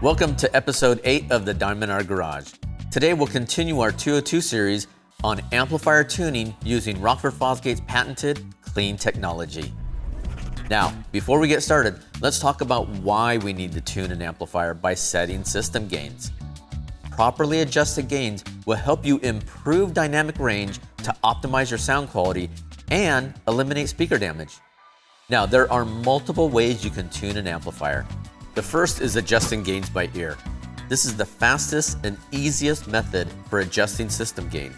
Welcome to episode 8 of the Diamond Art Garage. Today we'll continue our 202 series on amplifier tuning using Rockford Fosgate's patented C.L.E.A.N technology. Now, before we get started, let's talk about why we need to tune an amplifier by setting system gains. Properly adjusted gains will help you improve dynamic range to optimize your sound quality and eliminate speaker damage. Now, there are multiple ways you can tune an amplifier. The first is adjusting gains by ear. This is the fastest and easiest method for adjusting system gains.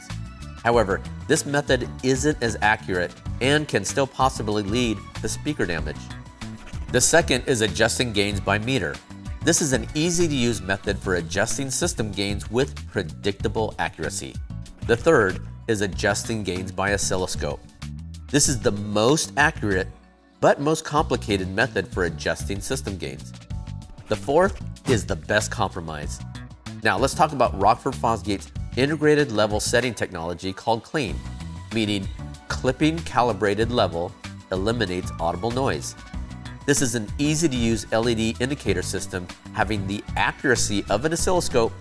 However, this method isn't as accurate and can still possibly lead to speaker damage. The second is adjusting gains by meter. This is an easy-to-use method for adjusting system gains with predictable accuracy. The third is adjusting gains by oscilloscope. This is the most accurate but most complicated method for adjusting system gains. The fourth is the best compromise. Now let's talk about Rockford Fosgate's integrated level setting technology called C.L.E.A.N, meaning clipping calibrated level eliminates audible noise. This is an easy-to-use LED indicator system having the accuracy of an oscilloscope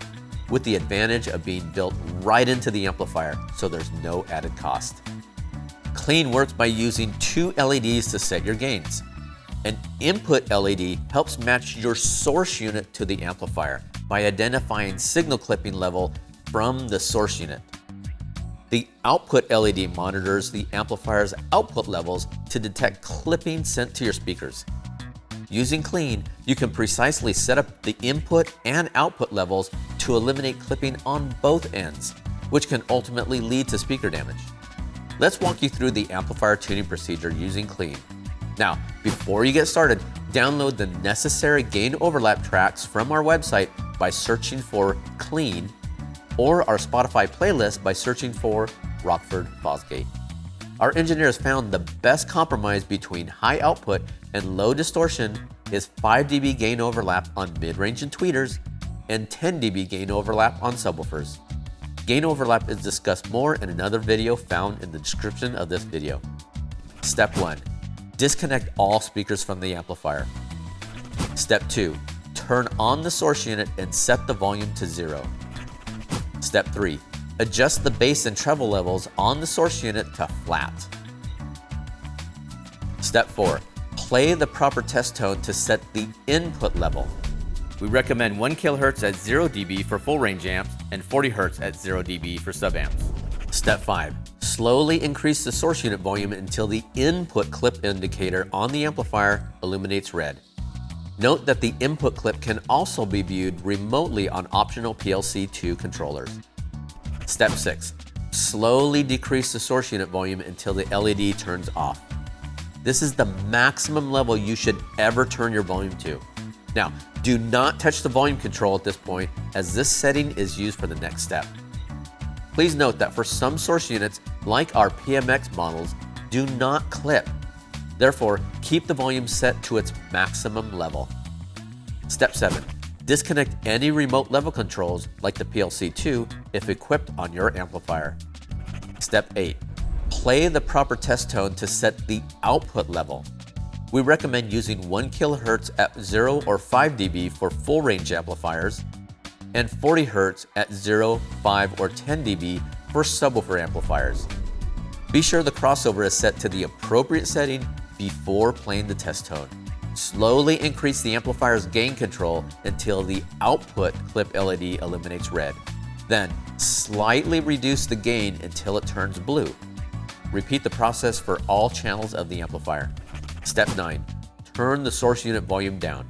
with the advantage of being built right into the amplifier, so there's no added cost. C.L.E.A.N works by using two LEDs to set your gains. An input LED helps match your source unit to the amplifier by identifying signal clipping level from the source unit. The output LED monitors the amplifier's output levels to detect clipping sent to your speakers. Using C.L.E.A.N, you can precisely set up the input and output levels to eliminate clipping on both ends, which can ultimately lead to speaker damage. Let's walk you through the amplifier tuning procedure using C.L.E.A.N. Now, before you get started, download the necessary gain overlap tracks from our website by searching for C.L.E.A.N or our Spotify playlist by searching for Rockford Fosgate. Our engineers found the best compromise between high output and low distortion is 5 dB gain overlap on mid-range and tweeters and 10 dB gain overlap on subwoofers. Gain overlap is discussed more in another video found in the description of this video. Step 1. Disconnect all speakers from the amplifier. Step 2. Turn on the source unit and set the volume to 0. Step 3. Adjust the bass and treble levels on the source unit to flat. Step 4. Play the proper test tone to set the input level. We recommend 1 kHz at 0 dB for full range amps and 40 Hz at 0 dB for sub amps. Step 5. Slowly increase the source unit volume until the input clip indicator on the amplifier illuminates red. Note that the input clip can also be viewed remotely on optional PLC2 controllers. Step 6. Slowly decrease the source unit volume until the LED turns off. This is the maximum level you should ever turn your volume to. Now, do not touch the volume control at this point, as this setting is used for the next step. Please note that for some source units, like our PMX models, do not clip. Therefore, keep the volume set to its maximum level. Step 7. Disconnect any remote level controls, like the PLC2, if equipped on your amplifier. Step 8. Play the proper test tone to set the output level. We recommend using 1 kHz at 0 or 5 dB for full range amplifiers, and 40 Hz at 0, 5, or 10 dB for subwoofer amplifiers. Be sure the crossover is set to the appropriate setting before playing the test tone. Slowly increase the amplifier's gain control until the output clip LED eliminates red. Then, slightly reduce the gain until it turns blue. Repeat the process for all channels of the amplifier. Step 9. Turn the source unit volume down.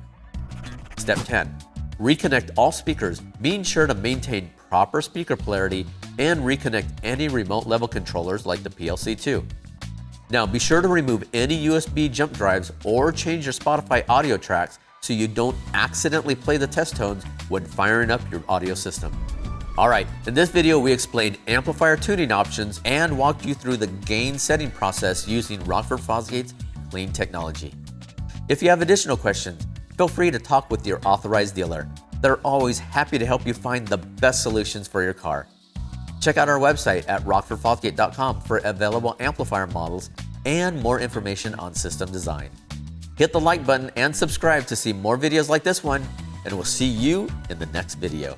Step 10. Reconnect all speakers, being sure to maintain proper speaker polarity and reconnect any remote level controllers like the PLC2. Now be sure to remove any USB jump drives or change your Spotify audio tracks so you don't accidentally play the test tones when firing up your audio system. Alright, in this video we explained amplifier tuning options and walked you through the gain setting process using Rockford Fosgate's C.L.E.A.N technology. If you have additional questions, feel free to talk with your authorized dealer. They're always happy to help you find the best solutions for your car. Check out our website at rockfordfosgate.com for available amplifier models and more information on system design. Hit the like button and subscribe to see more videos like this one, and we'll see you in the next video.